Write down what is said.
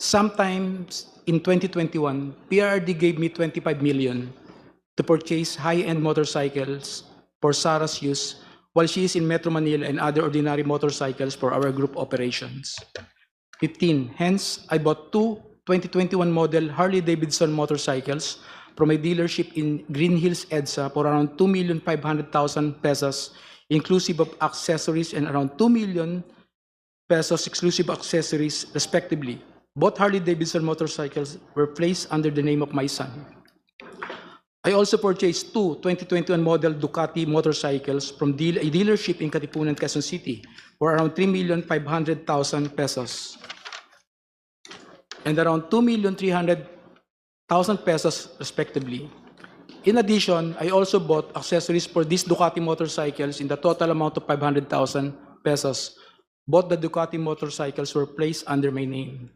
Sometimes in 2021, PRRD gave me 25 million to purchase high-end motorcycles for Sarah's use while she is in Metro Manila and other ordinary motorcycles for our group operations. 15. Hence, I bought two 2021 model Harley-Davidson motorcycles from a dealership in Green Hills, EDSA for around 2,500,000 pesos, inclusive of accessories, and around 2 million pesos exclusive accessories, respectively. Both Harley-Davidson motorcycles were placed under the name of my son. I also purchased two 2021 model Ducati motorcycles from a dealership in Katipunan, Quezon City for around 3,500,000 pesos and around 2,300,000 pesos respectively. In addition, I also bought accessories for these Ducati motorcycles in the total amount of 500,000 pesos. Both the Ducati motorcycles were placed under my name.